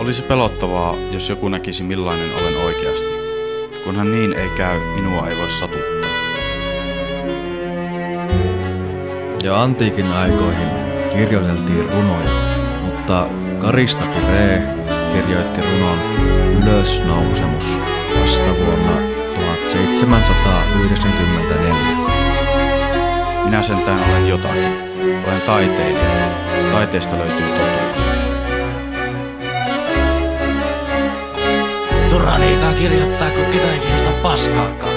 Olisi pelottavaa, jos joku näkisi millainen olen oikeasti. Kunhan niin ei käy, minua ei voi satuttaa. Jo antiikin aikoihin kirjoiteltiin runoja, mutta Karista Piree kirjoitti runon Ylösnousemus vasta vuonna 1794. Minä sentään olen jotakin. Olen taiteilija. Taiteesta löytyy totuus. Turha niitä kirjoittaa, kun ketä ei kiinnosta paskaakaan.